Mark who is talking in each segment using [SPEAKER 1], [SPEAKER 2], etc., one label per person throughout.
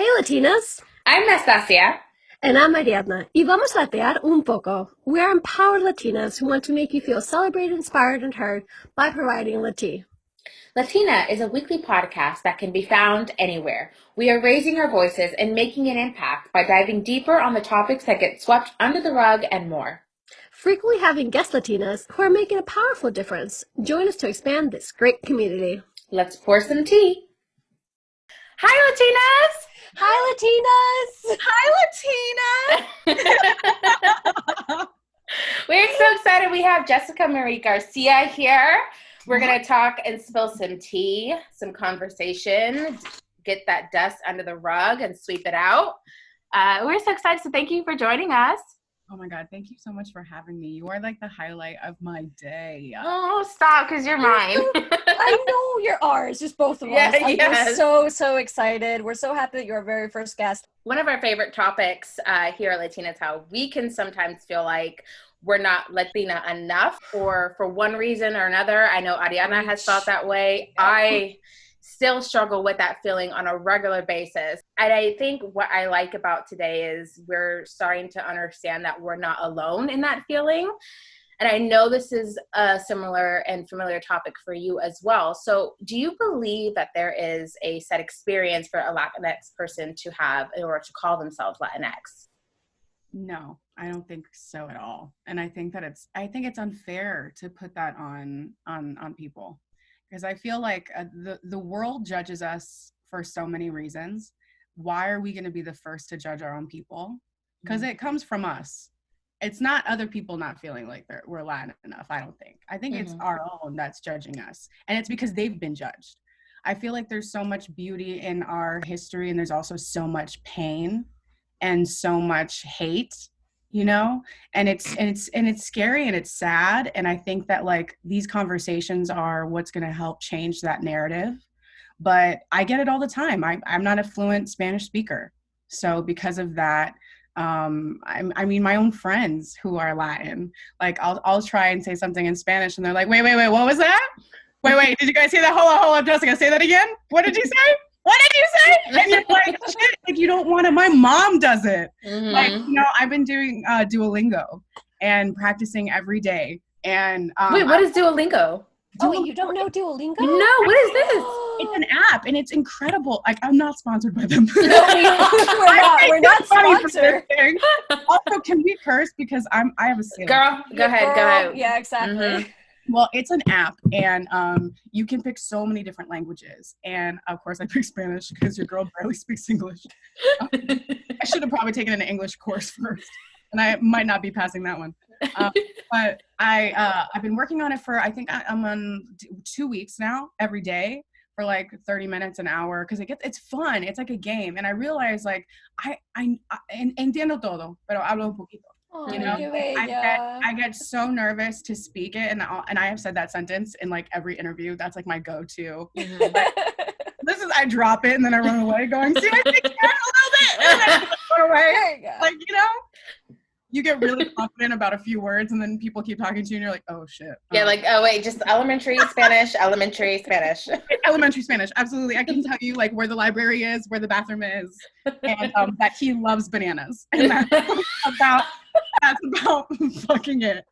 [SPEAKER 1] Hey Latinas,
[SPEAKER 2] I'm Nastasia.
[SPEAKER 1] and I'm Ariadna, y vamos a latear un poco. We are empowered Latinas who want to make you feel celebrated, inspired, and heard by providing Latina.
[SPEAKER 2] LaTeaNa is a weekly podcast that can be found anywhere. We are raising our voices and making an impact by diving deeper on the topics that get swept under the rug and more.
[SPEAKER 1] Frequently having guest Latinas who are making a powerful difference. Join us to expand this great community.
[SPEAKER 2] Let's pour some tea. Hi, Latinas!
[SPEAKER 1] Hi Latinas!
[SPEAKER 3] Hi,
[SPEAKER 2] We're so excited. We have Jessica Marie Garcia here. We're going to talk and spill some tea, some conversation, get that dust under the rug and sweep it out. We're so excited. So thank you for joining us.
[SPEAKER 3] Oh my God, thank you so much for having me. You are like the highlight of my day.
[SPEAKER 2] Oh, stop, because you're mine.
[SPEAKER 1] I know you're ours, just both of us.
[SPEAKER 2] Yes.
[SPEAKER 1] We're so excited. We're so happy that you're our very first guest.
[SPEAKER 2] One of our favorite topics here at Latina is how we can sometimes feel like we're not Latina enough, or for one reason or another. I know Ariana has felt that way. I still struggle with that feeling on a regular basis. And I think what I like about today is we're starting to understand that we're not alone in that feeling. And I know this is a similar and familiar topic for you as well. So do you believe that there is a set experience for a Latinx person to have in order to call themselves Latinx?
[SPEAKER 3] No, I don't think so at all. And I think it's unfair to put that on people, because I feel like the world judges us for so many reasons. Why are we going to be the first to judge our own people? Because it comes from us. It's not other people not feeling like we're Latin enough, I don't think. I think it's our own that's judging us. And it's because they've been judged. I feel like there's so much beauty in our history, and there's also so much pain and so much hate, and it's scary and it's sad. And I think that like these conversations are what's going to help change that narrative. But I get it all the time. I'm not a fluent Spanish speaker. So because of that, I mean, my own friends who are Latin, like I'll try and say something in Spanish and they're like, wait, what was that? Wait, did you guys hear that? Hold up, Jessica, say that again. What did you say? What did you say? And you're like, shit, like you don't want to. My mom does it. Like, I've been doing Duolingo and practicing every day. And
[SPEAKER 2] wait, what is Duolingo?
[SPEAKER 1] Oh, wait, you don't know Duolingo?
[SPEAKER 2] No, what is this?
[SPEAKER 3] It's an app and it's incredible. Like, I'm not sponsored by them.
[SPEAKER 1] We're not sponsored.
[SPEAKER 3] Also, can we curse? Because I have a sale.
[SPEAKER 2] Girl, go ahead.
[SPEAKER 1] Yeah, exactly.
[SPEAKER 3] Well, it's an app, and you can pick so many different languages. And of course, I picked Spanish because your girl barely speaks English. I should have probably taken an English course first, and I might not be passing that one. But I've been working on it for, I think I'm on 2 weeks now, every day for like 30 minutes, an hour, because it's fun. It's like a game, and I realize like I entiendo todo, pero hablo un poquito.
[SPEAKER 1] Oh,
[SPEAKER 3] I get so nervous to speak it, and I have said that sentence in like every interview. That's like my go-to. I drop it and then I run away, going, "See, I speak Spanish a little bit," and then I run away.
[SPEAKER 1] There you go.
[SPEAKER 3] Like you get really confident about a few words, and then people keep talking to you, and you're like, "Oh shit."
[SPEAKER 2] Yeah, like, oh wait, just elementary Spanish.
[SPEAKER 3] Elementary Spanish, absolutely. I can tell you like where the library is, where the bathroom is, and that he loves bananas, and that's about fucking it.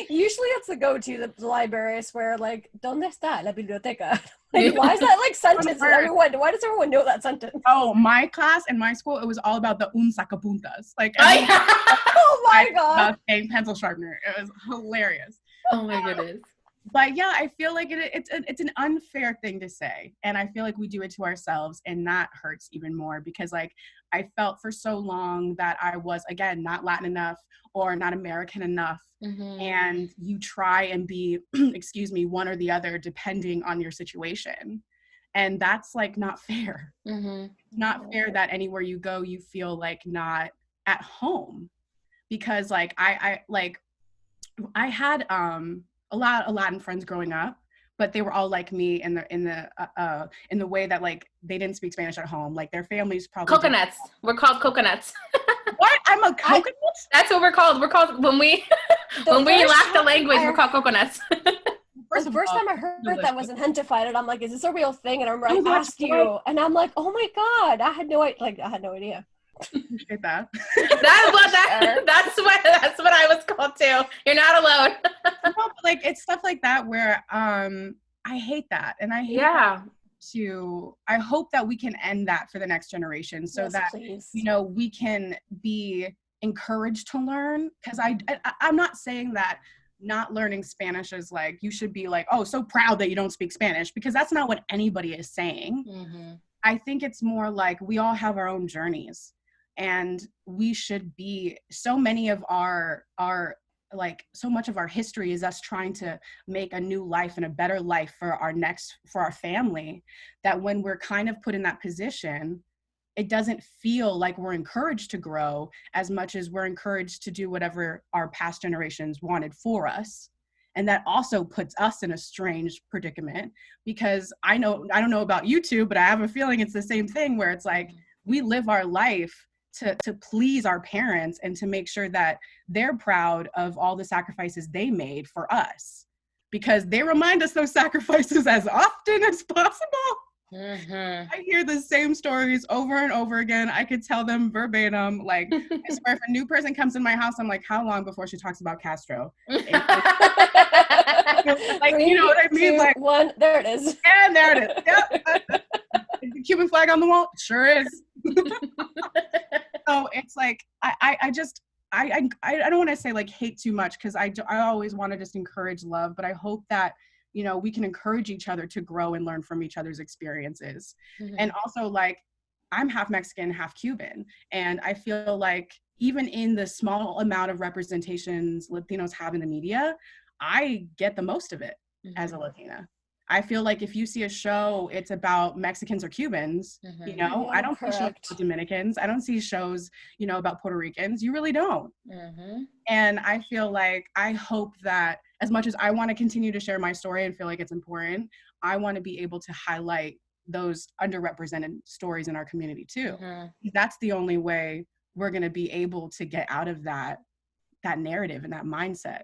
[SPEAKER 1] Usually it's the go-to, the library, I swear, like, ¿Dónde está la biblioteca? Like, why is that like sentence? Why does everyone know that sentence?
[SPEAKER 3] Oh, my class in my school, it was all about the un sacapuntas. Like,
[SPEAKER 1] oh my God.
[SPEAKER 3] A pencil sharpener. It was hilarious.
[SPEAKER 2] Oh my goodness.
[SPEAKER 3] But yeah, I feel like it's an unfair thing to say. And I feel like we do it to ourselves, and that hurts even more because like I felt for so long that I was, again, not Latin enough or not American enough. And you try and be, excuse me, one or the other depending on your situation. And that's like not fair. Not fair that anywhere you go, you feel like not at home. Because like I had a lot of Latin friends growing up, but they were all like me in the way that like they didn't speak Spanish at home. Like their families probably
[SPEAKER 2] coconuts. We're called coconuts.
[SPEAKER 3] What? I'm a coconut?
[SPEAKER 2] That's what we're called. We're called when we lack the language. We're called coconuts.
[SPEAKER 1] The first time I heard that was in Hentified, and I'm like, is this a real thing? And I asked you, and I'm like, oh my God, I had no idea.
[SPEAKER 3] Appreciate that.
[SPEAKER 2] That's what I was called too. You're not alone.
[SPEAKER 3] No, but like it's stuff like that where I hate that, and I hate I hope that we can end that for the next generation, so that please. We can be encouraged to learn. Because I'm not saying that not learning Spanish is like you should be like, oh, so proud that you don't speak Spanish, because that's not what anybody is saying. Mm-hmm. I think it's more like we all have our own journeys. And we should be, so many of our so much of our history is us trying to make a new life and a better life for our family, that when we're kind of put in that position, it doesn't feel like we're encouraged to grow as much as we're encouraged to do whatever our past generations wanted for us. And that also puts us in a strange predicament, because I don't know about you two, but I have a feeling it's the same thing, where it's like we live our life to please our parents and to make sure that they're proud of all the sacrifices they made for us, because they remind us those sacrifices as often as possible. Mm-hmm. I hear the same stories over and over again. I could tell them verbatim. Like, I swear, if a new person comes in my house, I'm like, how long before she talks about Castro? Like,
[SPEAKER 1] you know what I mean? 2, like 1, there it is.
[SPEAKER 3] And there it is. Yep. The Cuban flag on the wall? Sure is. So it's like, I don't want to say like hate too much, because I always want to just encourage love, but I hope that, we can encourage each other to grow and learn from each other's experiences. Mm-hmm. And also, like, I'm half Mexican, half Cuban. And I feel like even in the small amount of representations Latinos have in the media, I get the most of it as a Latina. I feel like if you see a show, it's about Mexicans or Cubans, I don't see shows about Dominicans. I don't see shows, about Puerto Ricans. You really don't. Mm-hmm. And I feel like, I hope that as much as I want to continue to share my story and feel like it's important, I want to be able to highlight those underrepresented stories in our community too. Mm-hmm. That's the only way we're going to be able to get out of that narrative and that mindset.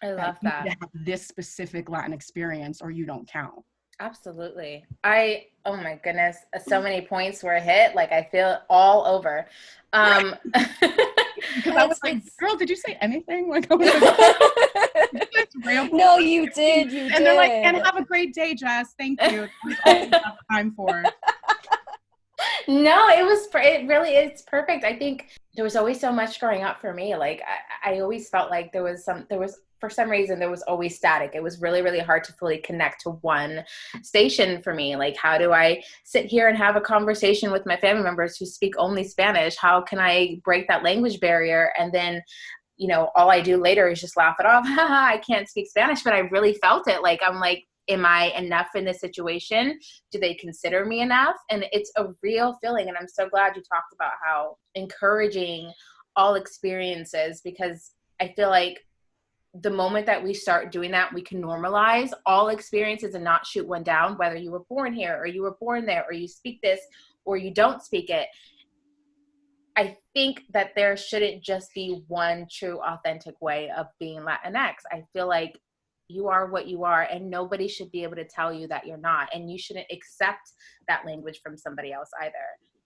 [SPEAKER 2] I love that.
[SPEAKER 3] You need to have this specific Latin experience or you don't count.
[SPEAKER 2] Absolutely. Oh my goodness, so many points were hit. Like, I feel all over.
[SPEAKER 3] Because I was like, girl, did you say anything? Like,
[SPEAKER 1] no, you did.
[SPEAKER 3] And they're like, and have a great day, Jess. Thank you. That's all we have time for.
[SPEAKER 2] No, it really is perfect. I think there was always so much growing up for me. Like, I always felt like there was for some reason, there was always static. It was really, really hard to fully connect to one station for me. Like, how do I sit here and have a conversation with my family members who speak only Spanish? How can I break that language barrier? And then, all I do later is just laugh it off. I can't speak Spanish, but I really felt it. Like, I'm like, am I enough in this situation? Do they consider me enough? And it's a real feeling. And I'm so glad you talked about how encouraging all experiences, because I feel like the moment that we start doing that, we can normalize all experiences and not shoot one down, whether you were born here or you were born there or you speak this or you don't speak it. I think that there shouldn't just be one true, authentic way of being Latinx. I feel like you are what you are, and nobody should be able to tell you that you're not, and you shouldn't accept that language from somebody else either.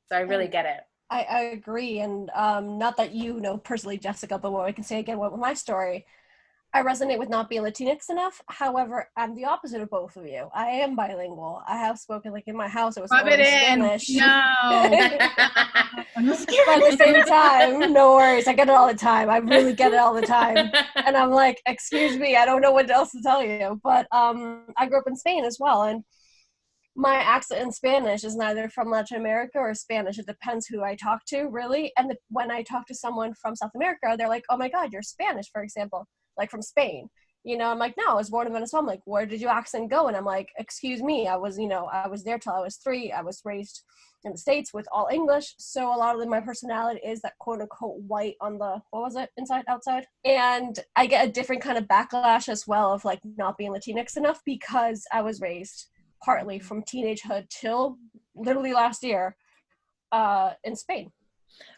[SPEAKER 2] So I really get it.
[SPEAKER 1] I agree, and not that you know personally, Jessica, but what I can say again with my story, I resonate with not being Latinx enough. However, I'm the opposite of both of you. I am bilingual. I have spoken, like, in my house, it was
[SPEAKER 3] Rub it in.
[SPEAKER 1] Spanish.
[SPEAKER 3] No.
[SPEAKER 1] But at the same time, no worries. I get it all the time. I really get it all the time. And I'm like, excuse me, I don't know what else to tell you. But I grew up in Spain as well. And my accent in Spanish is neither from Latin America or Spanish. It depends who I talk to, really. And when I talk to someone from South America, they're like, oh my God, you're Spanish, for example. Like, from Spain, I'm like, no, I was born in Venezuela. I'm like, where did your accent go? And I'm like, excuse me, I was there till I was 3. I was raised in the States with all English. So a lot of my personality is that quote unquote white on the, what was it? Inside, outside. And I get a different kind of backlash as well of like not being Latinx enough, because I was raised partly from teenagehood till literally last year in Spain.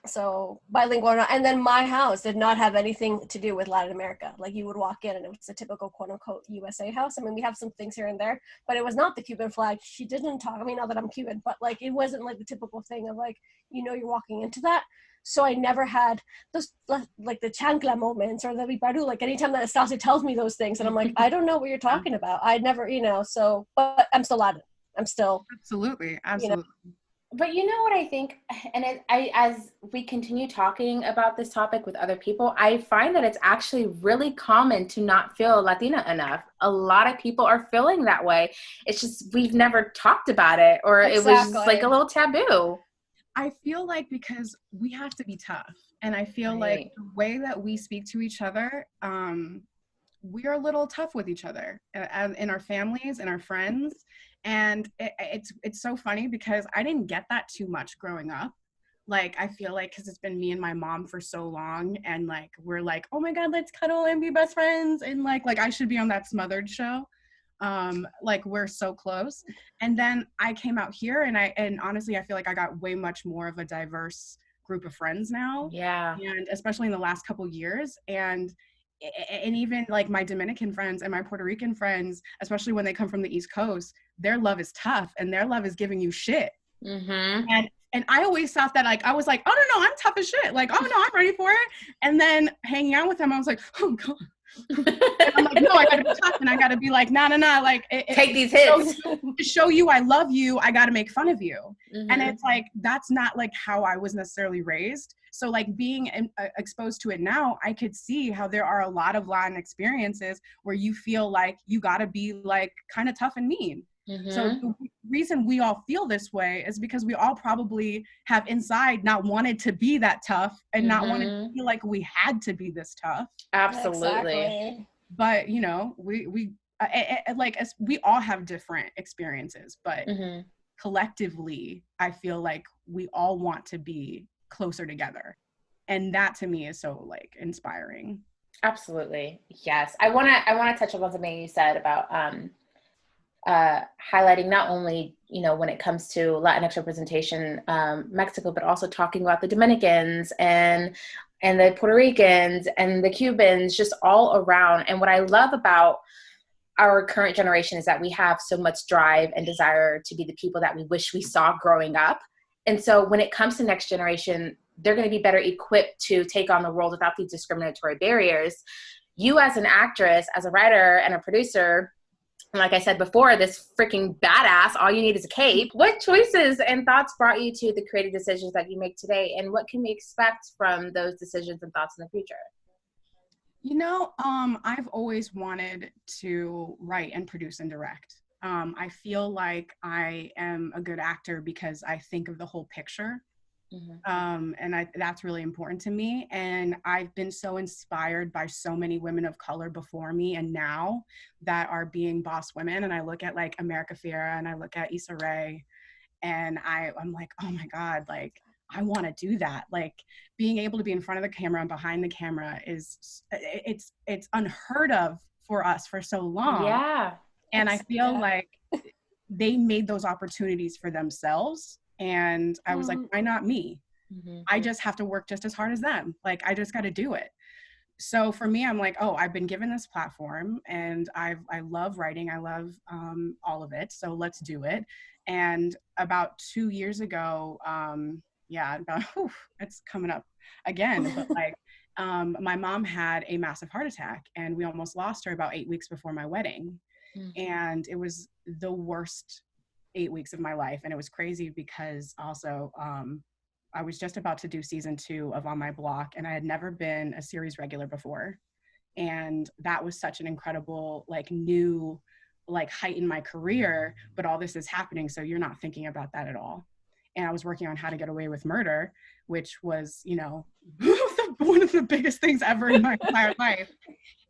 [SPEAKER 1] So bilingual or not. And then my house did not have anything to do with Latin America. Like you would walk in and it was a typical quote unquote USA house. I mean, we have some things here and there, but it was not the Cuban flag. She didn't talk, I mean, not that I'm Cuban, but like it wasn't like the typical thing of like, you're walking into that. So I never had those like the chancla moments or the viparu, like anytime that Estasia tells me those things and I'm like, I don't know what you're talking about. I'd never, so, but I'm still Latin. I'm still.
[SPEAKER 3] Absolutely.
[SPEAKER 2] But you know what I think, and as we continue talking about this topic with other people, I find that it's actually really common to not feel Latina enough. A lot of people are feeling that way. It's just we've never talked about it, or it was just like a little taboo.
[SPEAKER 3] I feel like because we have to be tough, and I feel like the way that we speak to each other, we are a little tough with each other in our families and our friends. And it's so funny because I didn't get that too much growing up. Like, I feel like because it's been me and my mom for so long, and like we're like, oh my God, let's cuddle and be best friends, and like I should be on that Smothered show. Like we're so close. And then I came out here, and honestly I feel like I got way much more of a diverse group of friends now.
[SPEAKER 2] Yeah.
[SPEAKER 3] And especially in the last couple years, and even like my Dominican friends and my Puerto Rican friends, especially when they come from the East Coast, their love is tough and their love is giving you shit.
[SPEAKER 2] Mm-hmm.
[SPEAKER 3] And I always thought that like I was like, oh no, I'm tough as shit, like, oh no, I'm ready for it. And then hanging out with them, I was like, oh God. And I'm like, no, I gotta be tough, and I gotta be like, nah, like
[SPEAKER 2] take these hits
[SPEAKER 3] to show you I love you. I gotta make fun of you.
[SPEAKER 2] Mm-hmm.
[SPEAKER 3] And it's like that's not like how I was necessarily raised. So like being exposed to it now, I could see how there are a lot of Latin experiences where you feel like you gotta be like kind of tough and mean. Mm-hmm. So the reason we all feel this way is because we all probably have inside not wanted to be that tough and mm-hmm. not wanted to feel like we had to be this tough.
[SPEAKER 2] Absolutely.
[SPEAKER 1] Exactly.
[SPEAKER 3] But we like we all have different experiences, but mm-hmm. collectively, I feel like we all want to be closer together, and that to me is so like inspiring.
[SPEAKER 2] Absolutely, yes. I want to touch on something you said about highlighting not only, when it comes to Latinx representation, Mexico, but also talking about the Dominicans and the Puerto Ricans and the Cubans, just all around. And what I love about our current generation is that we have so much drive and desire to be the people that we wish we saw growing up. And so when it comes to next generation, they're going to be better equipped to take on the world without these discriminatory barriers. You as an actress, as a writer and a producer, like I said before, this freaking badass, all you need is a cape. What choices and thoughts brought you to the creative decisions that you make today? And what can we expect from those decisions and thoughts in the future?
[SPEAKER 3] I've always wanted to write and produce and direct. I feel like I am a good actor because I think of the whole picture. Mm-hmm. And that's really important to me. And I've been so inspired by so many women of color before me and now that are being boss women. And I look at like America Fiera and I look at Issa Rae and I'm like, oh my God, like I want to do that. Like being able to be in front of the camera and behind the camera it's unheard of for us for so long.
[SPEAKER 2] Yeah.
[SPEAKER 3] And I feel like they made those opportunities for themselves. And I was like, why not me? Mm-hmm. I just have to work just as hard as them. Like, I just got to do it. So for me, I'm like, I've been given this platform and I love writing. I love all of it. So let's do it. And about 2 years ago, it's coming up again. But like, my mom had a massive heart attack and we almost lost her about 8 weeks before my wedding. Mm-hmm. And it was the worst 8 weeks of my life. And it was crazy because also I was just about to do season 2 of On My Block and I had never been a series regular before. And that was such an incredible, like new, like height in my career, but all this is happening. So you're not thinking about that at all. And I was working on How to Get Away with Murder, which was, one of the biggest things ever in my entire life.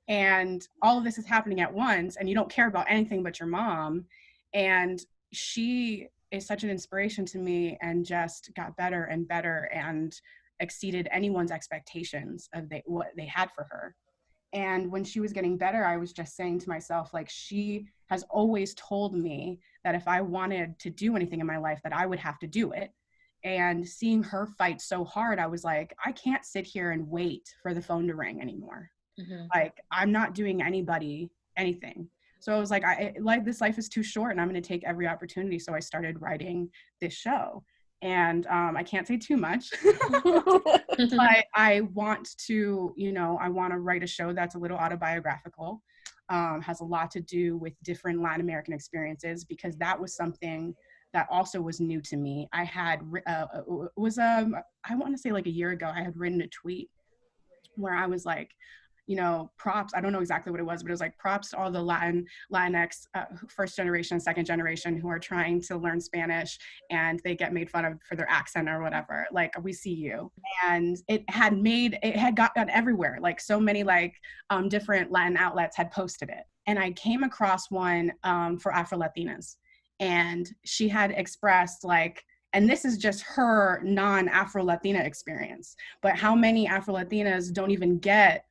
[SPEAKER 3] And all of this is happening at once and you don't care about anything but your mom. And she is such an inspiration to me and just got better and better and exceeded anyone's expectations of what they had for her. And when she was getting better, I was just saying to myself, like, she has always told me that if I wanted to do anything in my life, that I would have to do it. and seeing her fight so hard, I was like, I can't sit here and wait for the phone to ring anymore. Like, I'm not doing anybody anything. So I was like, this life is too short and I'm going to take every opportunity. So I started writing this show. And I can't say too much, but I want to, I want to write a show that's a little autobiographical, has a lot to do with different Latin American experiences, because that was something that also was new to me. I had, I want to say like a year ago, I had written a tweet where I was like, props, I don't know exactly what it was, but it was like, props to all the Latinx first generation, second generation who are trying to learn Spanish and they get made fun of for their accent or whatever. Like, we see you. And it had gotten everywhere. Like, so many different Latin outlets had posted it. And I came across one for Afro-Latinas. And she had expressed and this is just her non-Afro-Latina experience, but how many Afro-Latinas don't even get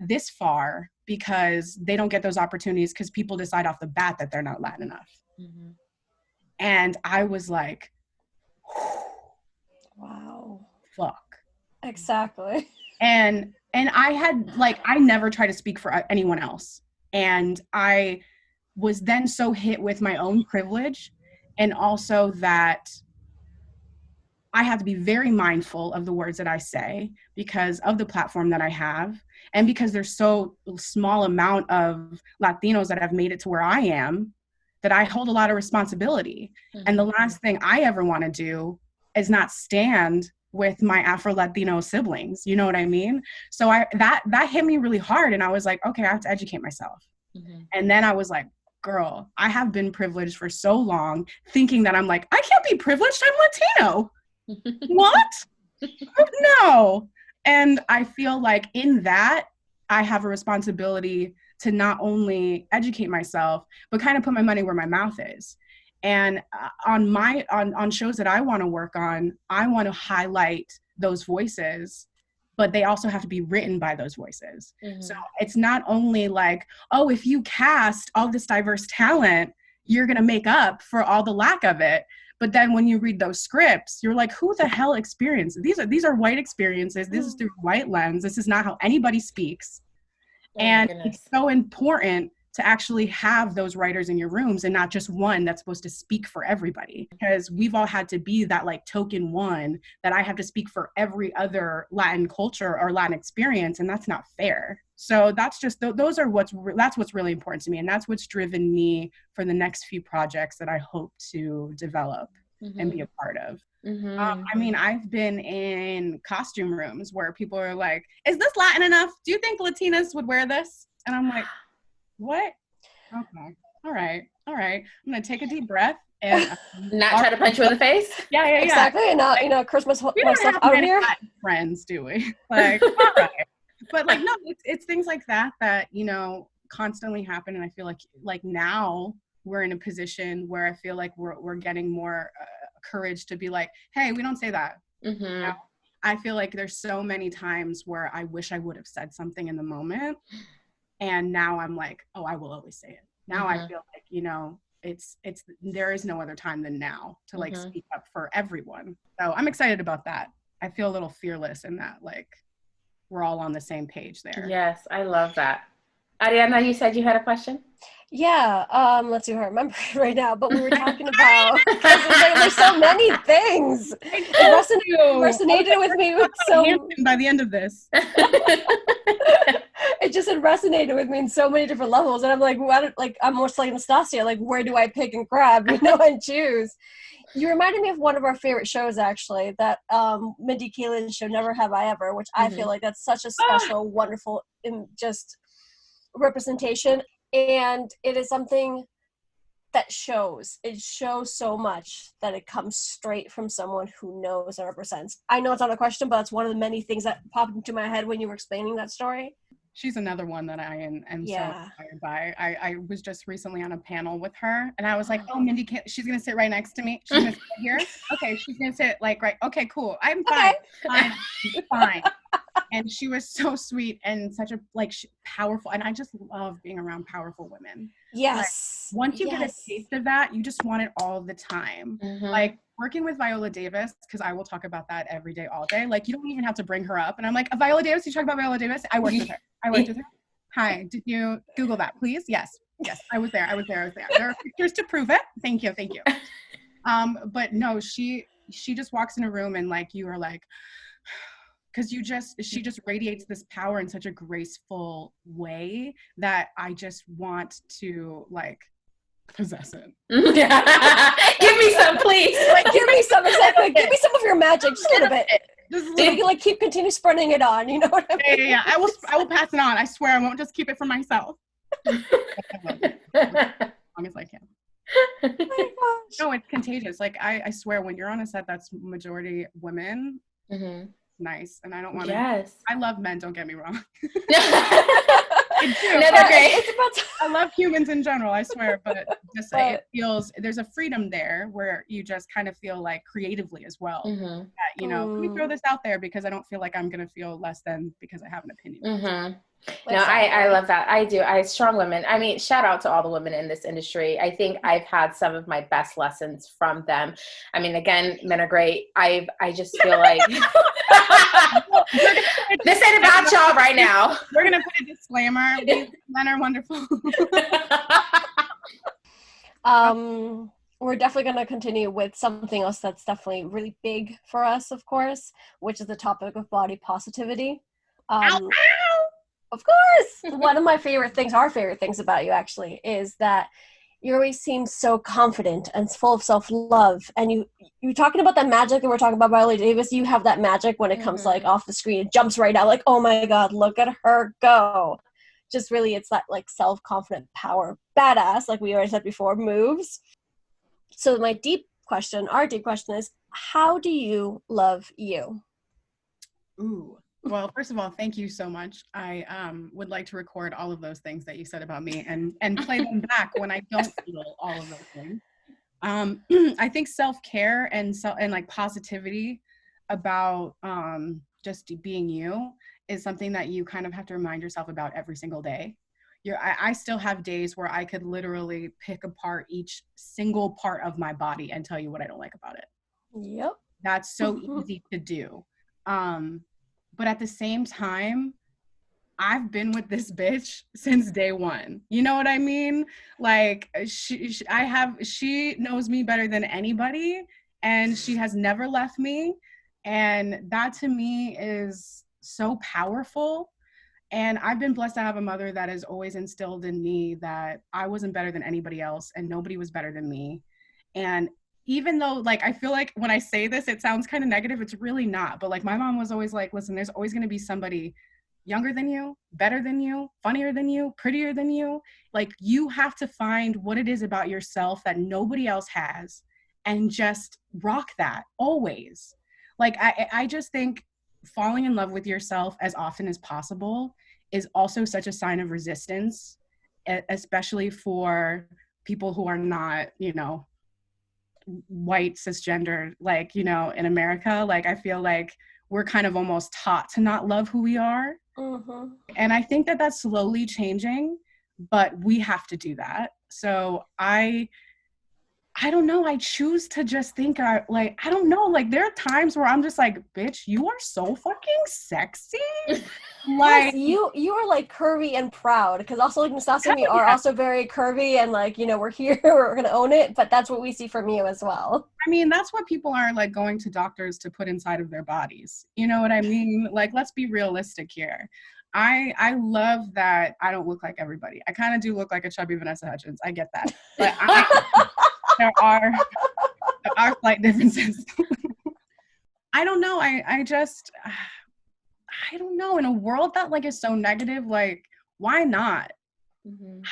[SPEAKER 3] this far because they don't get those opportunities because people decide off the bat that they're not Latin enough. And I was like,
[SPEAKER 1] wow,
[SPEAKER 3] fuck.
[SPEAKER 1] Exactly.
[SPEAKER 3] And I had I never try to speak for anyone else. And I was then so hit with my own privilege, and also that I have to be very mindful of the words that I say because of the platform that I have, and because there's so small amount of Latinos that have made it to where I am, that I hold a lot of responsibility. And the last thing I ever want to do is not stand with my Afro-Latino siblings. You know what I mean? So that hit me really hard. And I was like, okay, I have to educate myself. And then I was like, girl, I have been privileged for so long, thinking that I'm like, I can't be privileged, I'm Latino. What? No. And I feel like in that, I have a responsibility to not only educate myself, but kind of put my money where my mouth is. And on shows that I want to work on, I want to highlight those voices, but they also have to be written by those voices. So it's not only like, oh, if you cast all this diverse talent, you're going to make up for all the lack of it. But then when you read those scripts, you're like, who the hell experienced? These are white experiences. This is through white lens. This is not how anybody speaks. And it's so important to actually have those writers in your rooms and not just one that's supposed to speak for everybody, because we've all had to be that token one that I have to speak for every other Latin culture or Latin experience. And that's not fair. So that's just, that's what's really important to me. And that's what's driven me for the next few projects that I hope to develop and be a part of. I mean, I've been in costume rooms where people are like, is this Latin enough? Do you think Latinas would wear this? And I'm like, what? Okay. All right. I'm going to take a deep breath and
[SPEAKER 2] not try to punch you in the face.
[SPEAKER 3] Yeah.
[SPEAKER 1] Exactly. And not Christmas
[SPEAKER 3] we don't
[SPEAKER 1] stuff
[SPEAKER 3] have
[SPEAKER 1] out
[SPEAKER 3] many
[SPEAKER 1] here.
[SPEAKER 3] Latin friends, do we? All right. But no, it's things like that, constantly happen. And I feel like now we're in a position where I feel like we're getting more courage to be like, hey, we don't say that. I feel like there's so many times where I wish I would have said something in the moment. And now I'm like, oh, I will always say it. Now I feel like, it's there is no other time than now to speak up for everyone. So I'm excited about that. I feel a little fearless in that, we're all on the same page there.
[SPEAKER 2] Yes, I love that. Ariana, you said you had a question?
[SPEAKER 1] Yeah, let's see if I remember it right now, but we were talking about, there's so many things. It resonated with me with
[SPEAKER 3] by the end of this.
[SPEAKER 1] It just resonated with me in so many different levels. And I'm like, I'm almost like Nastasia, where do I pick and grab, and choose? You reminded me of one of our favorite shows, actually, that Mindy Kaling's show, Never Have I Ever, which I feel like that's such a special, wonderful, just representation. And it is something that it shows so much that it comes straight from someone who knows and represents. I know it's not a question, but it's one of the many things that popped into my head when you were explaining that story.
[SPEAKER 3] She's another one that I am so inspired by. I was just recently on a panel with her, and I was like, oh, Mindy, she's going to sit right next to me. She's going to sit here. Okay, she's going to sit right. Okay, cool. I'm fine. Okay. Fine. And she was so sweet and such a powerful, and I just love being around powerful women.
[SPEAKER 1] Yes.
[SPEAKER 3] Once you get a taste of that, you just want it all the time. working with Viola Davis, because I will talk about that every day, all day. Like, you don't even have to bring her up. And I'm like, Viola Davis, you talk about Viola Davis? I worked with her. Hi, did you Google that, please? Yes, I was there. There are pictures to prove it. Thank you. But no, she just walks in a room and like, you are like, because she just radiates this power in such a graceful way that I just want to like possess it.
[SPEAKER 2] Give me some, please.
[SPEAKER 1] Like, give me some, exactly. Give me some of your magic, just a little bit. So you can like continue spreading it on, you know what I mean?
[SPEAKER 3] Yeah. I will pass it on. I swear I won't just keep it for myself. As long as I can.
[SPEAKER 1] Oh my gosh.
[SPEAKER 3] No, it's contagious. Like I swear, when you're on a set that's majority women, nice. And I don't want to.
[SPEAKER 2] Yes.
[SPEAKER 3] I love men. Don't get me wrong.
[SPEAKER 2] Another great.
[SPEAKER 3] I love humans in general. I swear, but just it feels there's a freedom there where you just kind of feel like creatively as well. That, you know, let me throw this out there because I don't feel like I'm gonna feel less than because I have an opinion.
[SPEAKER 2] No, I love that. I do. Strong women. I mean, shout out to all the women in this industry. I think I've had some of my best lessons from them. I mean, again, men are great. I just feel like this ain't about y'all right now.
[SPEAKER 3] We're going to put a disclaimer. Men are wonderful.
[SPEAKER 1] We're definitely going to continue with something else that's definitely really big for us, of course, which is the topic of body positivity. Of course. One of my favorite things, our favorite things about you actually, is that you always seem so confident and full of self-love. And you're talking about that magic that we're talking about Viola Davis. You have that magic when it comes like off the screen. It jumps right out like, oh my God, look at her go. Just really, it's that like self-confident power. Badass, like we already said before, moves. So our deep question is, how do you love you?
[SPEAKER 3] Ooh. Well, first of all, thank you so much. I would like to record all of those things that you said about me and play them back when I don't feel all of those things. I think self-care and like positivity about just being you is something that you kind of have to remind yourself about every single day. I still have days where I could literally pick apart each single part of my body and tell you what I don't like about it.
[SPEAKER 1] Yep.
[SPEAKER 3] That's so easy to do. But at the same time, I've been with this bitch since day one. You know what I mean? Like she knows me better than anybody, and she has never left me. And that to me is so powerful. And I've been blessed to have a mother that has always instilled in me that I wasn't better than anybody else and nobody was better than me. And even though, like, I feel like when I say this, it sounds kind of negative. It's really not. But, like, my mom was always like, listen, there's always going to be somebody younger than you, better than you, funnier than you, prettier than you. Like, you have to find what it is about yourself that nobody else has and just rock that always. Like, I just think falling in love with yourself as often as possible is also such a sign of resistance, especially for people who are not, you know, white cisgender, like, you know, in America. Like, I feel like we're kind of almost taught to not love who we are. And I think that that's slowly changing, but we have to do that. So I don't know. I choose to just think, I don't know. Like, there are times where I'm just like, bitch, you are so fucking sexy.
[SPEAKER 1] Like, yes, you are like curvy and proud, because also like Nastasia and me are also very curvy and like, you know, we're here, we're gonna own it, but that's what we see from you as well.
[SPEAKER 3] I mean, that's what people are like going to doctors to put inside of their bodies. You know what I mean? Like, let's be realistic here. I love that I don't look like everybody. I kind of do look like a chubby Vanessa Hudgens. I get that. But there are slight differences. I don't know. I don't know. In a world that like is so negative, like, why not?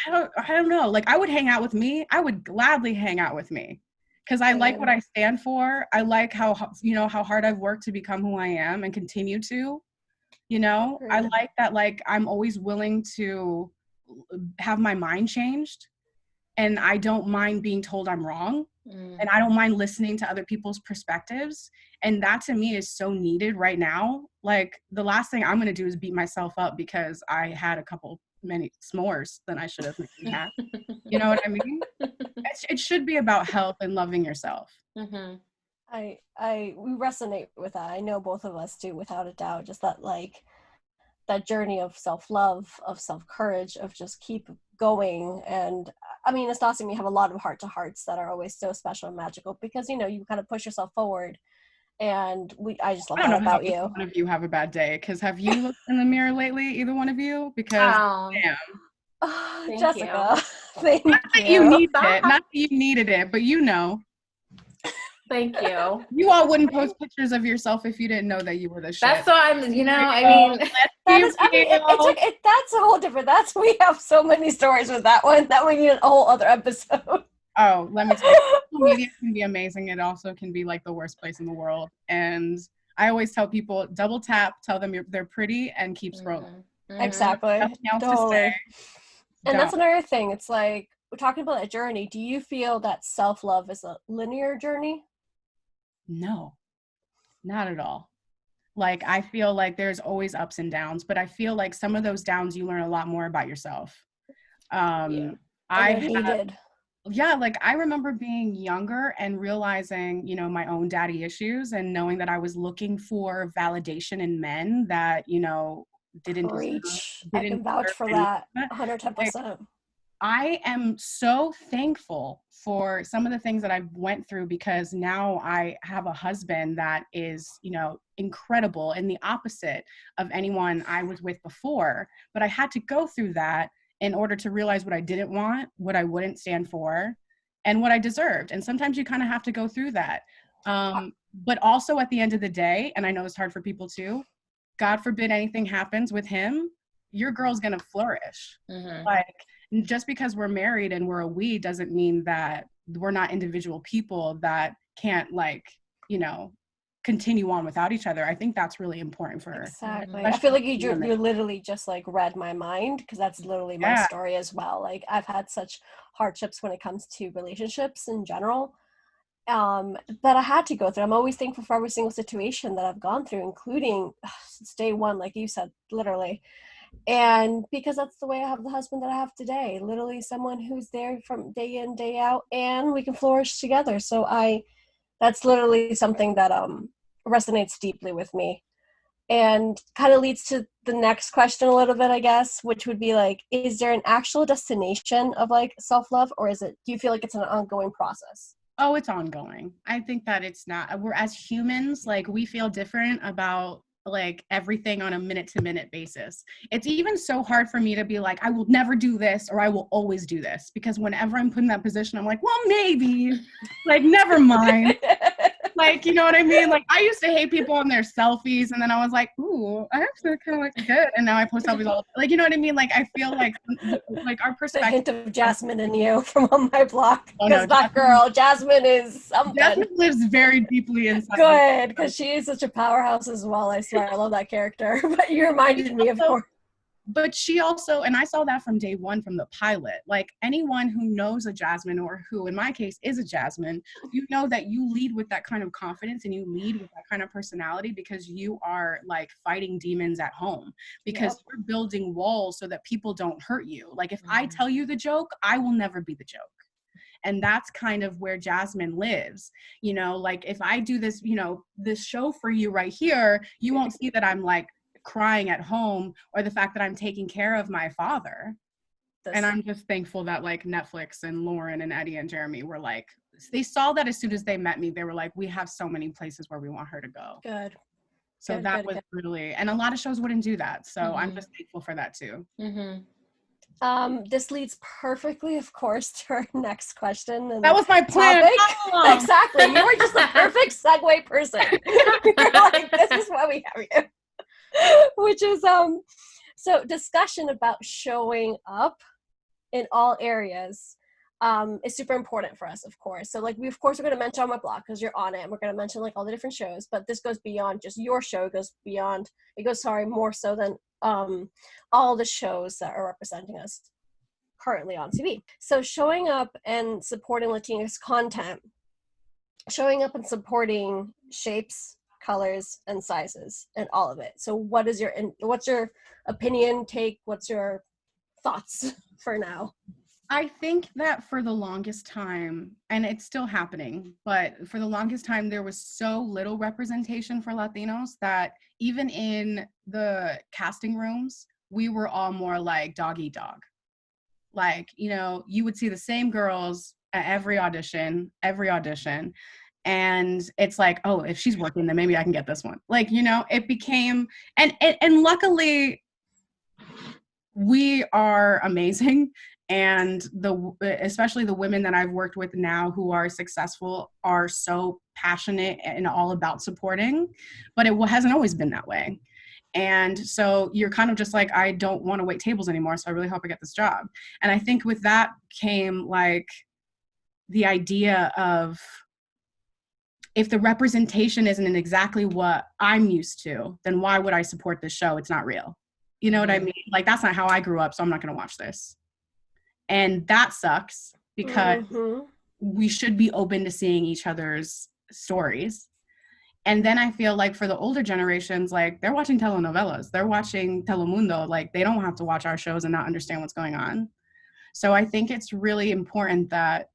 [SPEAKER 3] I don't know. Like, I would hang out with me. I would gladly hang out with me because I like what I stand for. I like how, you know, how hard I've worked to become who I am and continue to, you know. I like that, like, I'm always willing to have my mind changed, and I don't mind being told I'm wrong. And I don't mind listening to other people's perspectives. And that to me is so needed right now. Like, the last thing I'm going to do is beat myself up because I had many s'mores than I should have maybe had. You know what I mean? It should be about health and loving yourself.
[SPEAKER 1] We resonate with that. I know both of us do, without a doubt. Just that, like, that journey of self-love, of self-courage, of just keep going. And I mean, it's awesome. You have a lot of heart-to-hearts that are always so special and magical because, you know, you kind of push yourself forward. And I just love
[SPEAKER 3] I don't
[SPEAKER 1] that
[SPEAKER 3] know how
[SPEAKER 1] about you.
[SPEAKER 3] one of you have a bad day, because have you looked in the mirror lately, either one of you? Because damn.
[SPEAKER 1] Oh,
[SPEAKER 2] Thank
[SPEAKER 1] Jessica,
[SPEAKER 2] you.
[SPEAKER 1] thank
[SPEAKER 3] Not that
[SPEAKER 1] you.
[SPEAKER 3] you needed it, not that you needed it, but you know.
[SPEAKER 2] Thank you.
[SPEAKER 3] You all wouldn't post pictures of yourself if you didn't know that you were the shit.
[SPEAKER 2] That's what I'm, you know, I mean.
[SPEAKER 1] That is, I mean, that's a whole different, we have so many stories with that one that we need a whole other episode.
[SPEAKER 3] Oh, let me tell you, social media can be amazing. It also can be like the worst place in the world. And I always tell people, double tap, tell them they're pretty, and keep scrolling.
[SPEAKER 1] Exactly.
[SPEAKER 3] Nothing else
[SPEAKER 1] Totally.
[SPEAKER 3] to say.
[SPEAKER 1] And that's another thing. It's like, we're talking about that journey. Do you feel that self-love is a linear journey?
[SPEAKER 3] No, not at all. Like, I feel like there's always ups and downs, but I feel like some of those downs, you learn a lot more about yourself.
[SPEAKER 1] Yeah,
[SPEAKER 3] like I remember being younger and realizing, you know, my own daddy issues and knowing that I was looking for validation in men that, you know, didn't
[SPEAKER 1] I can vouch for that 110%.
[SPEAKER 3] I am so thankful for some of the things that I went through, because now I have a husband that is, you know, incredible and the opposite of anyone I was with before. But I had to go through that in order to realize what I didn't want, what I wouldn't stand for, and what I deserved. And sometimes you kind of have to go through that. But also at the end of the day, and I know it's hard for people too, God forbid anything happens with him, your girl's gonna flourish. Like, just because we're married and we're a we doesn't mean that we're not individual people that can't, like, you know, continue on without each other. I think that's really important for
[SPEAKER 1] Exactly. I feel like you literally just like read my mind, because that's literally my story as well. Like, I've had such hardships when it comes to relationships in general, that I had to go through. I'm always thankful for every single situation that I've gone through, including since day one, like you said, literally. And because that's the way I have the husband that I have today, literally someone who's there from day in, day out, and we can flourish together. So that's literally something that resonates deeply with me, and kind of leads to the next question a little bit, I guess, which would be like, is there an actual destination of like self-love, or do you feel like it's an ongoing process?
[SPEAKER 3] Oh, it's ongoing. I think that it's not. We're, as humans, like, we feel different about like everything on a minute-to-minute basis. It's even so hard for me to be like, I will never do this, or I will always do this, because whenever I'm put in that position, I'm like, well, maybe, like, never mind. Like, you know what I mean? Like, I used to hate people on their selfies, and then I was like, ooh, I actually kind of like good. And now I post selfies all, like, you know what I mean? Like, I feel like our perspective.
[SPEAKER 1] The hint of Jasmine in you from on my block. Because that girl, Jasmine is something.
[SPEAKER 3] Jasmine lives very deeply inside.
[SPEAKER 1] Good, because she is such a powerhouse as well. I swear, I love that character. But you reminded me of her.
[SPEAKER 3] But she also, and I saw that from day one, from the pilot, like, anyone who knows a Jasmine, or who in my case is a Jasmine, you know that you lead with that kind of confidence and you lead with that kind of personality, because you are like fighting demons at home, because you're building walls so that people don't hurt you. Like, if I tell you the joke, I will never be the joke. And that's kind of where Jasmine lives. You know, like, if I do this, you know, this show for you right here, you won't see that I'm like crying at home, or the fact that I'm taking care of my father. And I'm just thankful that like Netflix and Lauren and Eddie and Jeremy were like, they saw that as soon as they met me. They were like, we have so many places where we want her to go.
[SPEAKER 1] Good.
[SPEAKER 3] So that was really, and a lot of shows wouldn't do that. So I'm just thankful for that too.
[SPEAKER 1] This leads perfectly, of course, to our next question. And
[SPEAKER 3] that was my plan.
[SPEAKER 1] Exactly. You were just the perfect segue person. You're like, this is why we have you. Which is so discussion about showing up in all areas is super important for us, of course. So like, we're going to mention on my blog, because you're on it, and we're going to mention like all the different shows, but this goes beyond just your show. It goes more so than all the shows that are representing us currently on TV. So showing up and supporting Latinx content, showing up and supporting shapes, colors, and sizes, and all of it. So what's your opinion, take, what's your thoughts for now?
[SPEAKER 3] I think that for the longest time, and it's still happening, but for the longest time, there was so little representation for Latinos that even in the casting rooms, we were all more like dog eat dog. Like, you know, you would see the same girls at every audition. And it's like, oh, if she's working, then maybe I can get this one. Like, you know, it became, and luckily we are amazing. And especially the women that I've worked with now who are successful are so passionate and all about supporting, but it hasn't always been that way. And so you're kind of just like, I don't want to wait tables anymore, so I really hope I get this job. And I think with that came like the idea of, if the representation isn't exactly what I'm used to, then why would I support this show? It's not real. You know what I mean? Like, that's not how I grew up, so I'm not going to watch this. And that sucks because we should be open to seeing each other's stories. And then I feel like for the older generations, like, they're watching telenovelas, they're watching Telemundo, like, they don't have to watch our shows and not understand what's going on. So I think it's really important that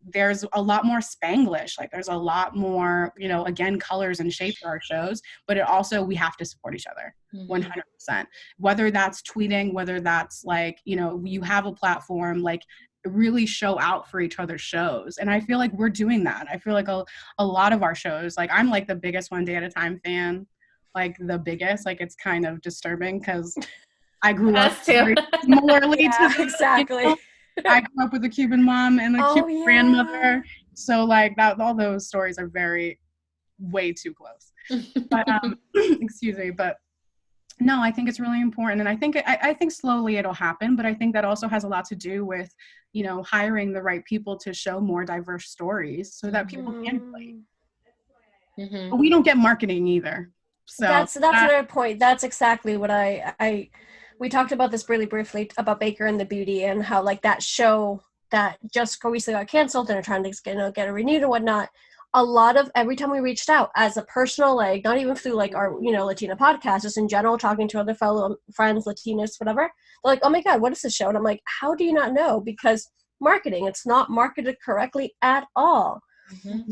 [SPEAKER 3] there's a lot more Spanglish, like there's a lot more, you know, again, colors and shapes for our shows, but it also, we have to support each other 100%, whether that's tweeting, whether that's like, you know, you have a platform, like really show out for each other's shows. And I feel like we're doing that. I feel like a lot of our shows, like I'm like the biggest One Day at a Time fan, like the biggest, like it's kind of disturbing because I grew up very similarly to
[SPEAKER 1] exactly.
[SPEAKER 3] You know? I grew up with a Cuban mom and a Cuban grandmother. So like that, all those stories are way too close. But excuse me, but no, I think it's really important. And I think slowly it'll happen, but I think that also has a lot to do with, you know, hiring the right people to show more diverse stories so that people can play. But we don't get marketing either. So
[SPEAKER 1] that's another point. That's exactly what we talked about this really briefly about Baker and the Beauty and how like that show that just recently got canceled and are trying to get it renewed and whatnot. A lot of every time we reached out as a personal, like not even through like our, you know, LaTeaNa podcast, just in general, talking to other fellow friends, Latinas, whatever, they're like, oh my God, what is this show? And I'm like, how do you not know? Because marketing, it's not marketed correctly at all.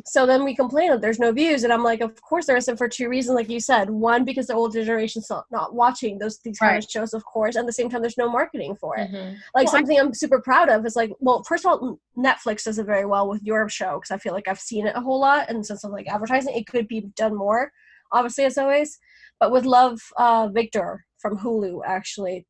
[SPEAKER 1] So then we complain that there's no views, and I'm like, of course there isn't, for two reasons, like you said. One, because the older generation's not watching these kind of shows, of course, and at the same time there's no marketing for it. Something I'm super proud of is like, well, first of all, Netflix does it very well with your show, because I feel like I've seen it a whole lot, and since I'm like advertising, it could be done more, obviously, as always. But with Love, Victor from Hulu, actually,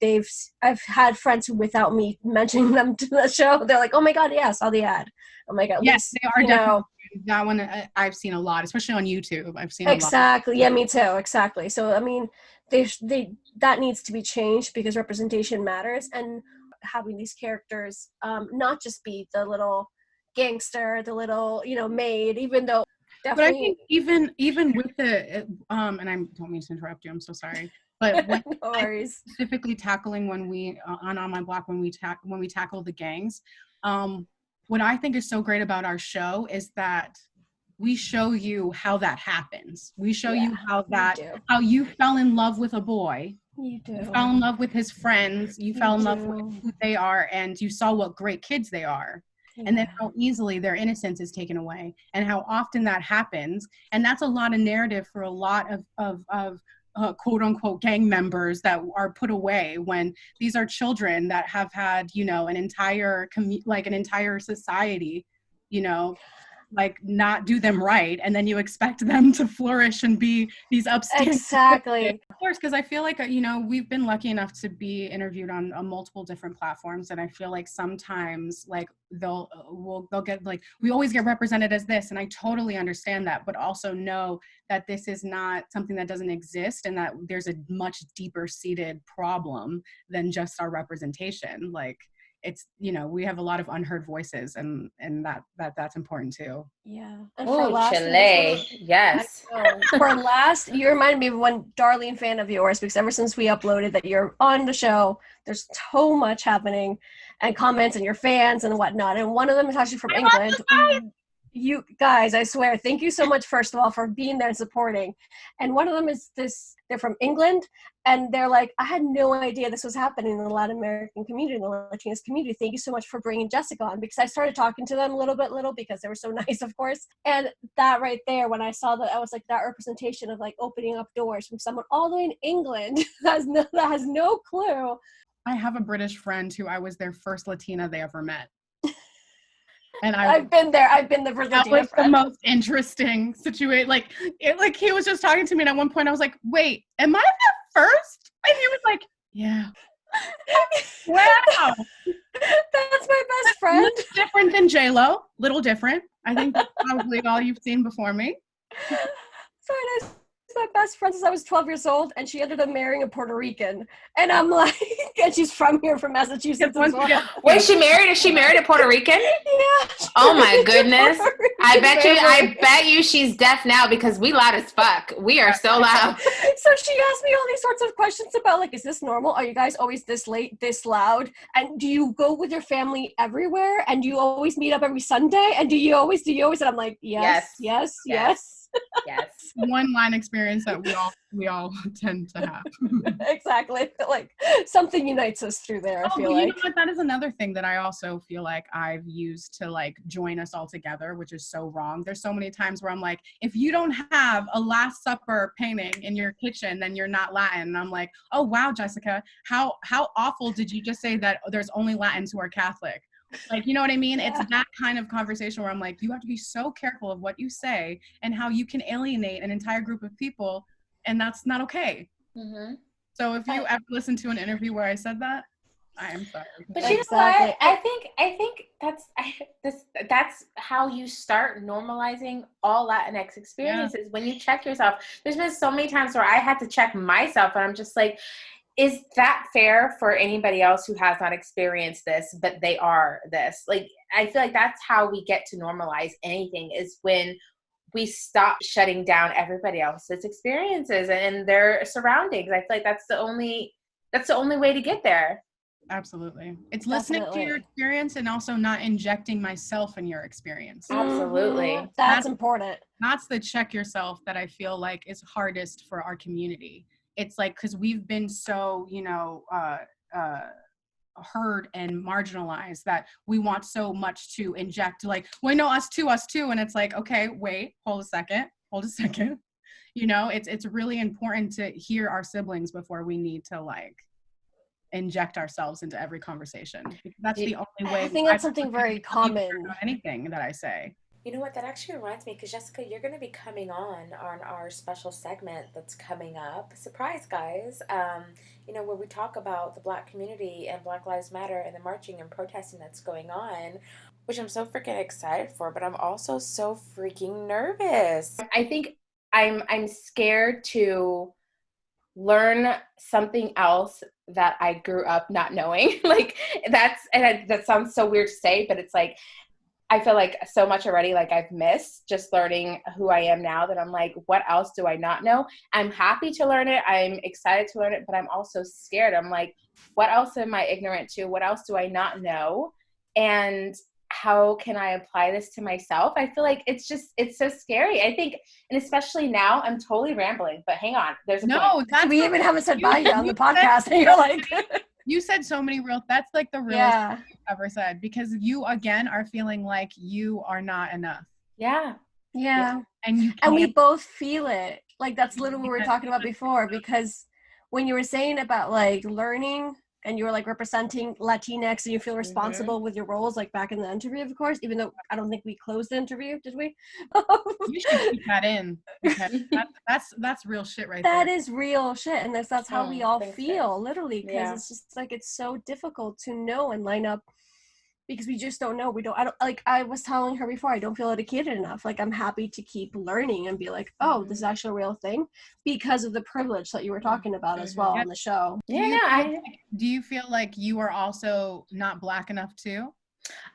[SPEAKER 1] I've had friends who, without me mentioning them to the show, they're like, oh my God, yeah, I saw the ad. Oh my God.
[SPEAKER 3] Yes, they are definitely. That one I've seen a lot, especially on YouTube. I've seen
[SPEAKER 1] exactly. A lot. Yeah, me too. Exactly. So I mean, that needs to be changed because representation matters, and having these characters not just be the little gangster, the little, you know, maid, even though. Definitely.
[SPEAKER 3] But I think even with the and I don't mean to interrupt you. I'm so sorry. But
[SPEAKER 1] no worries.
[SPEAKER 3] Specifically tackling when we on My Block when we tackle the gangs. What I think is so great about our show is that we show you how that happens. We show you how you fell in love with a boy. You fell in love with his friends. You fell in love with who they are, and you saw what great kids they are. And then how easily their innocence is taken away, and how often that happens. And that's a lot of narrative for a lot of quote unquote gang members that are put away, when these are children that have had, you know, an entire society, you know, like not do them right, and then you expect them to flourish and be these upstanding.
[SPEAKER 1] Exactly.
[SPEAKER 3] Of course, because I feel like, you know, we've been lucky enough to be interviewed on multiple different platforms, and I feel like sometimes like they'll get like, we always get represented as this, and I totally understand that, but also know that this is not something that doesn't exist, and that there's a much deeper seated problem than just our representation. Like, it's, you know, we have a lot of unheard voices, and that's important too.
[SPEAKER 1] Yeah.
[SPEAKER 2] Oh, Chile. Yes.
[SPEAKER 1] For last, you reminded me of one Darlene fan of yours, because ever since we uploaded that you're on the show, there's so much happening and comments and your fans and whatnot. And one of them is actually from England. you guys, I swear, thank you so much, first of all, for being there and supporting. And one of them is they're from England, and they're like, I had no idea this was happening in the Latin American community, in the Latinx community. Thank you so much for bringing Jessica on, because I started talking to them little because they were so nice, of course. And that right there, when I saw that, I was like, that representation of like opening up doors from someone all the way in England that has no clue.
[SPEAKER 3] I have a British friend who I was their first LaTeaNa they ever met. And
[SPEAKER 1] I've been there for
[SPEAKER 3] that
[SPEAKER 1] LaTeaNa
[SPEAKER 3] was
[SPEAKER 1] friend.
[SPEAKER 3] the most interesting situation. Like he was just talking to me, and at one point I was like, "Wait, am I the first?" And he was like, "Yeah." Wow,
[SPEAKER 1] that's my best friend.
[SPEAKER 3] Little different than J-Lo. Little different. I think that's probably all you've seen before me.
[SPEAKER 1] Sorry, that's my best friend since I was 12 years old, and she ended up marrying a Puerto Rican. And I'm like, and she's from Massachusetts as well.
[SPEAKER 2] Wait, she married? Is she married a Puerto Rican?
[SPEAKER 1] Yeah.
[SPEAKER 2] Oh my goodness! I bet you she's deaf now, because we loud as fuck. We are so loud.
[SPEAKER 1] So she asked me all these sorts of questions about, like, is this normal? Are you guys always this late, this loud? And do you go with your family everywhere? And do you always meet up every Sunday? And do you always? And I'm like, yes.
[SPEAKER 3] One line experience that we all tend to have.
[SPEAKER 1] Exactly. Like something unites us through there. I feel like.
[SPEAKER 3] You know what? That is another thing that I also feel like I've used to like join us all together, which is so wrong. There's so many times where I'm like, if you don't have a Last Supper painting in your kitchen, then you're not Latin. And I'm like, oh wow, Jessica, how awful did you just say that there's only Latins who are Catholic? Like, you know what I mean? Yeah. It's that kind of conversation where I'm like, you have to be so careful of what you say and how you can alienate an entire group of people, and that's not okay. Mm-hmm. So if you ever listen to an interview where I said that, I am sorry.
[SPEAKER 2] But you know what? I think that's how you start normalizing all Latinx experiences. Yeah. When you check yourself. There's been so many times where I had to check myself, and I'm just like, is that fair for anybody else who has not experienced this, but they are this? Like, I feel like that's how we get to normalize anything, is when we stop shutting down everybody else's experiences and their surroundings. I feel like that's the only way to get there.
[SPEAKER 3] Absolutely. It's listening to your experience and also not injecting myself in your experience.
[SPEAKER 2] Absolutely.
[SPEAKER 1] Mm-hmm. That's important.
[SPEAKER 3] That's the check yourself that I feel like is hardest for our community. It's like, because we've been so, heard and marginalized that we want so much to inject, like, well, no, us too. And it's like, okay, wait, hold a second. You know, it's really important to hear our siblings before we need to like inject ourselves into every conversation. That's the only way.
[SPEAKER 1] I think that's something very common.
[SPEAKER 3] Anything that I say.
[SPEAKER 4] You know what, that actually reminds me, because Jessica, you're going to be coming on our special segment that's coming up. Surprise, guys. Where we talk about the Black community and Black Lives Matter and the marching and protesting that's going on, which I'm so freaking excited for, but I'm also so freaking nervous.
[SPEAKER 2] I think I'm scared to learn something else that I grew up not knowing. Like, that sounds so weird to say, but it's like, I feel like so much already, like, I've missed just learning who I am now, that I'm like, what else do I not know? I'm happy to learn it. I'm excited to learn it, but I'm also scared. I'm like, what else am I ignorant to? What else do I not know? And how can I apply this to myself? I feel like it's so scary. I think, and especially now, I'm totally rambling, but hang on. There's a point.
[SPEAKER 1] We even haven't said bye yet on the podcast. And you're like...
[SPEAKER 3] You said so many that's like the realest thing you've ever said, because you again are feeling like you are not enough.
[SPEAKER 2] Yeah.
[SPEAKER 3] And
[SPEAKER 1] we both feel it. Like, that's literally what we were talking about before, because when you were saying about like learning and you were like representing Latinx and you feel responsible with your roles, like back in the interview, of course, even though I don't think we closed the interview, did we?
[SPEAKER 3] You should keep that in. Okay. That's real shit right there.
[SPEAKER 1] That is real shit. And that's how we all feel, literally, because it's just like, it's so difficult to know and line up, because we just don't know. I was telling her before, I don't feel educated enough. Like, I'm happy to keep learning and be like, oh, this is actually a real thing, because of the privilege that you were talking about as well on the show.
[SPEAKER 3] Do you feel like you are also not Black enough too?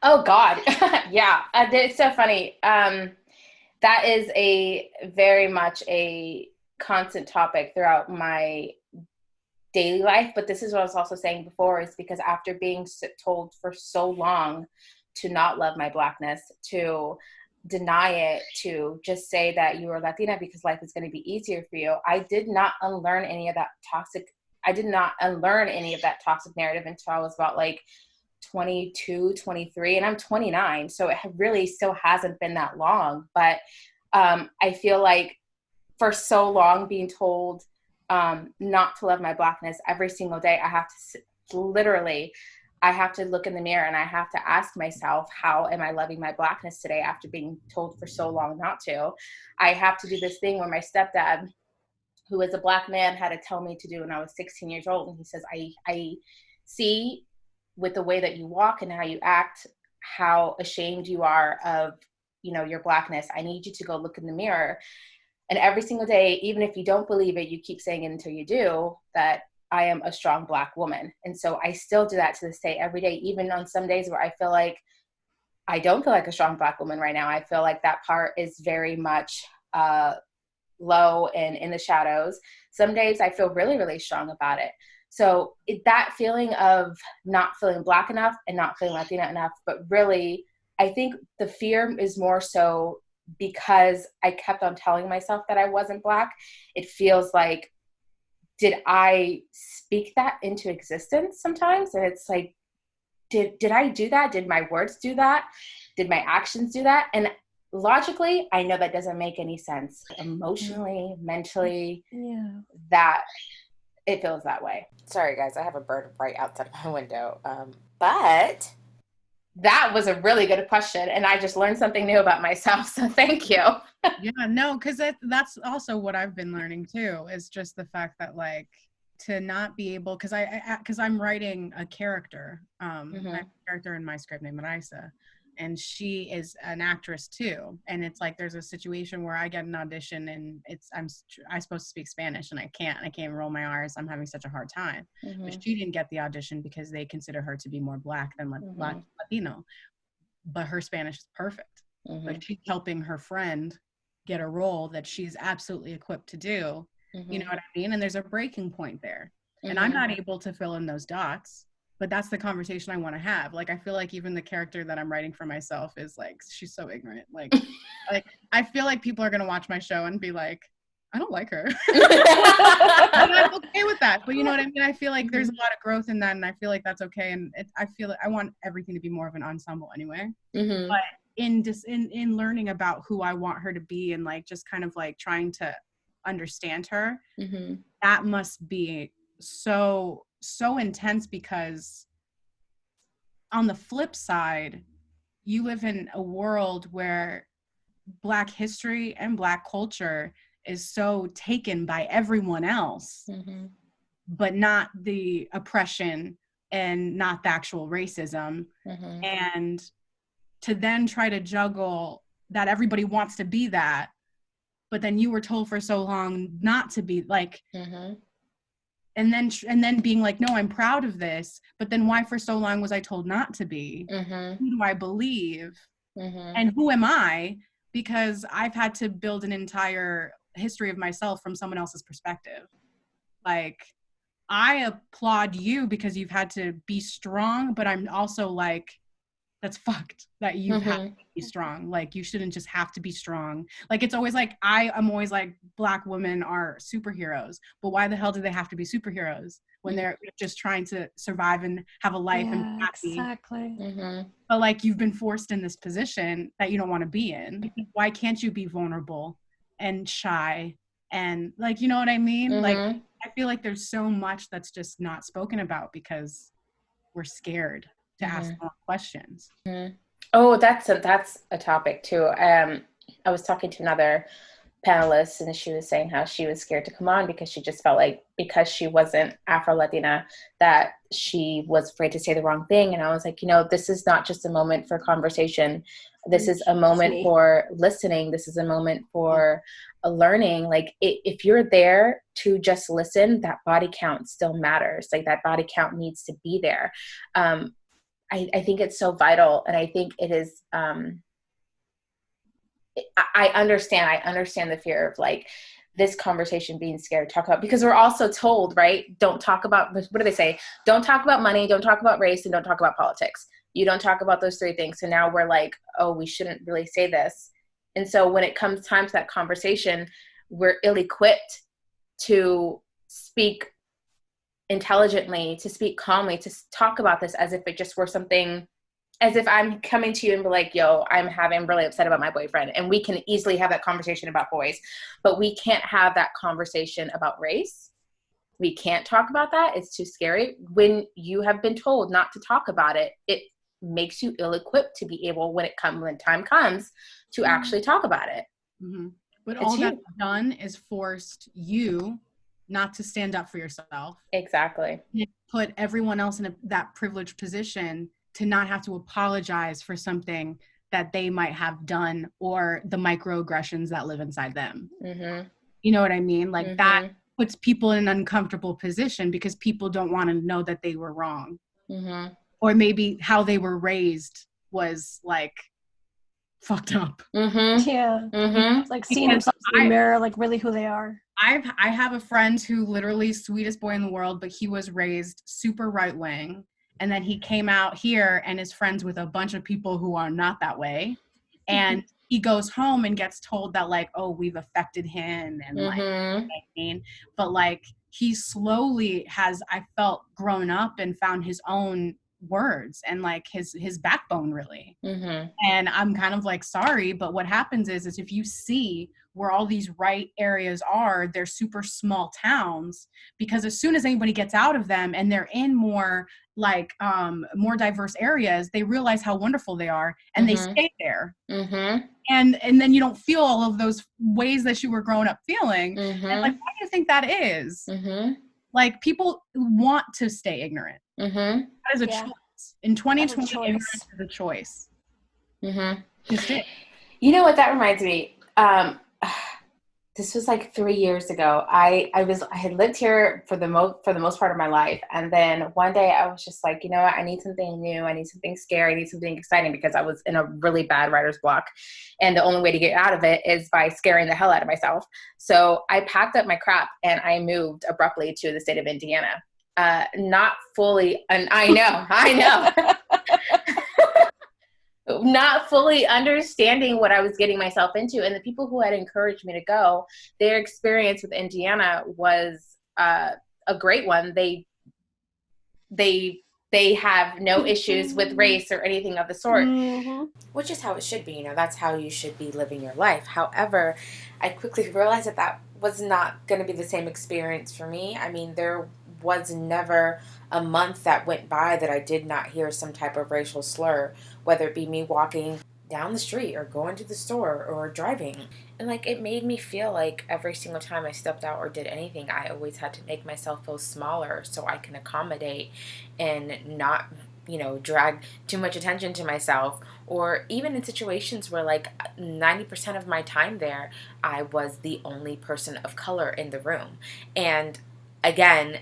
[SPEAKER 2] Oh God. Yeah. It's so funny. That is a very much a constant topic throughout my daily life, but this is what I was also saying before, is because after being told for so long to not love my Blackness, to deny it, to just say that you are Latina because life is going to be easier for you. I did not unlearn any of that toxic narrative until I was about like 22, 23, and I'm 29. So it really still hasn't been that long. But I feel like for so long being told not to love my Blackness every single day, I have to look in the mirror and I have to ask myself, how am I loving my Blackness today after being told for so long not to? I have to do this thing where my stepdad, who is a Black man, had to tell me to do when I was 16 years old. And he says, I see with the way that you walk and how you act, how ashamed you are of, your Blackness. I need you to go look in the mirror. And every single day, even if you don't believe it, you keep saying it until you do, that I am a strong Black woman. And so I still do that to this day, every day, even on some days where I feel like I don't feel like a strong Black woman right now. I feel like that part is very much low and in the shadows. Some days I feel really, really strong about it. So that feeling of not feeling Black enough and not feeling Latina enough, but really, I think the fear is more so because I kept on telling myself that I wasn't Black. It feels like, did I speak that into existence sometimes? And it's like, did I do that? Did my words do that? Did my actions do that? And logically, I know that doesn't make any sense. Emotionally, mentally, that it feels that way.
[SPEAKER 4] Sorry, guys, I have a bird right outside of my window. But
[SPEAKER 2] that was a really good question, and I just learned something new about myself, so thank you.
[SPEAKER 3] Yeah, no, because that's also what I've been learning too, is just the fact that, like, to not be able, because I'm writing a character, I have a character in my script named Marisa, and she is an actress too, and it's like there's a situation where I get an audition and I'm supposed to speak Spanish and I can't roll my R's. I'm having such a hard time. But she didn't get the audition because they consider her to be more Black than Latino, but her Spanish is perfect. But she's helping her friend get a role that she's absolutely equipped to do. You know what I mean? And there's a breaking point there, and I'm not able to fill in those dots. But that's the conversation I want to have. Like, I feel like even the character that I'm writing for myself is like, she's so ignorant. Like I feel like people are going to watch my show and be like, I don't like her. And I'm okay with that. But you know what I mean? I feel like there's a lot of growth in that, and I feel like that's okay. And I feel like I want everything to be more of an ensemble anyway. But in learning about who I want her to be, and like just kind of like trying to understand her, that must be so intense, because on the flip side, you live in a world where Black history and Black culture is so taken by everyone else, but not the oppression and not the actual racism. And to then try to juggle that everybody wants to be that, but then you were told for so long not to be like, and then being like, no, I'm proud of this, but then why for so long was I told not to be? Who do I believe? And who am I? Because I've had to build an entire history of myself from someone else's perspective. Like, I applaud you because you've had to be strong, but I'm also like, that's fucked that you have to be strong. Like, you shouldn't just have to be strong. Like, it's always like, I'm always like, Black women are superheroes, but why the hell do they have to be superheroes when they're just trying to survive and have a life and be happy?
[SPEAKER 1] Exactly.
[SPEAKER 3] But like, you've been forced in this position that you don't want to be in. Why can't you be vulnerable and shy? And like, you know what I mean? Like, I feel like there's so much that's just not spoken about because we're scared to ask more questions.
[SPEAKER 2] Oh, that's a topic too. I was talking to another panelist, and she was saying how she was scared to come on because she just felt like, because she wasn't Afro-Latina, that she was afraid to say the wrong thing. And I was like, this is not just a moment for conversation. This is a moment for listening. This is a moment for learning. Like, if you're there to just listen, that body count still matters. Like, that body count needs to be there. I think it's so vital, and I think it is. I understand the fear of like this conversation being scared to talk about, because we're also told, right? Don't talk about, what do they say? Don't talk about money, don't talk about race, and don't talk about politics. You don't talk about those three things. So now we're like, oh, we shouldn't really say this. And so when it comes time to that conversation, we're ill-equipped to speak intelligently, to speak calmly, to talk about this as if it just were something, as if I'm coming to you and be like, yo, I'm really upset about my boyfriend. And we can easily have that conversation about boys, but we can't have that conversation about race. We can't talk about that. It's too scary. When you have been told not to talk about it, it makes you ill-equipped to be able, when time comes, to actually talk about it.
[SPEAKER 3] Mm-hmm. But all that's done is forced you not to stand up for yourself.
[SPEAKER 2] Exactly.
[SPEAKER 3] Put everyone else in that privileged position to not have to apologize for something that they might have done, or the microaggressions that live inside them.
[SPEAKER 2] Mm-hmm.
[SPEAKER 3] You know what I mean? Like that puts people in an uncomfortable position because people don't want to know that they were wrong.
[SPEAKER 2] Mm-hmm.
[SPEAKER 3] Or maybe how they were raised was like fucked up.
[SPEAKER 2] Mm-hmm.
[SPEAKER 1] Yeah.
[SPEAKER 2] Mm-hmm.
[SPEAKER 1] It's like seeing themselves in the mirror, like really who they are.
[SPEAKER 3] I have a friend who literally sweetest boy in the world, but he was raised super right wing. And then he came out here and is friends with a bunch of people who are not that way. And he goes home and gets told that like, oh, we've affected him. And like, you know what I mean? But like he slowly has, I felt, grown up and found his own words and like his backbone really. And I'm kind of like, sorry, but what happens is if you see where all these right areas are, they're super small towns, because as soon as anybody gets out of them and they're in more like more diverse areas, they realize how wonderful they are and they stay there. And then you don't feel all of those ways that you were growing up feeling. And like, why do you think that is? Like people want to stay ignorant. That is a choice. In 2020, ignorance is a choice. Just it.
[SPEAKER 2] You know what that reminds me? This was like 3 years ago. I had lived here for the most part of my life, and then one day I was just like, you know what? I need something new. I need something scary. I need something exciting, because I was in a really bad writer's block, and the only way to get out of it is by scaring the hell out of myself. So I packed up my crap and I moved abruptly to the state of Indiana. Not fully, and I know. Not fully understanding what I was getting myself into. And the people who had encouraged me to go, their experience with Indiana was a great one. They have no issues with race or anything of the sort.
[SPEAKER 4] Which is how it should be. You know, that's how you should be living your life. However, I quickly realized that was not going to be the same experience for me. I mean, there was never a month that went by that I did not hear some type of racial slur, whether it be me walking down the street or going to the store or driving. And like, it made me feel like every single time I stepped out or did anything, I always had to make myself feel smaller so I can accommodate and not, you know, drag too much attention to myself. Or even in situations where like 90% of my time there, I was the only person of color in the room. And again,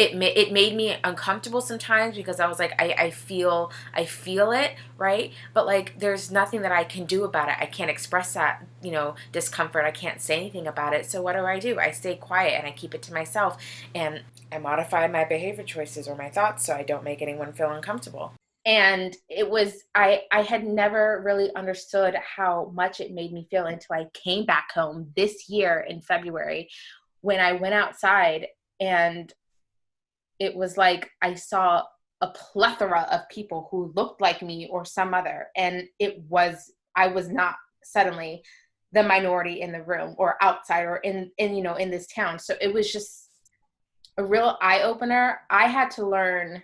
[SPEAKER 4] it made me uncomfortable sometimes, because I was like, I feel it, right? But like, there's nothing that I can do about it. I can't express that, you know, discomfort. I can't say anything about it. So what do? I stay quiet and I keep it to myself, and I modify my behavior choices or my thoughts so I don't make anyone feel uncomfortable.
[SPEAKER 2] And it was, I had never really understood how much it made me feel until I came back home this year in February, when I went outside, and it was like I saw a plethora of people who looked like me or some other. And I was not suddenly the minority in the room or outside or in you know, in this town. So it was just a real eye opener. I had to learn.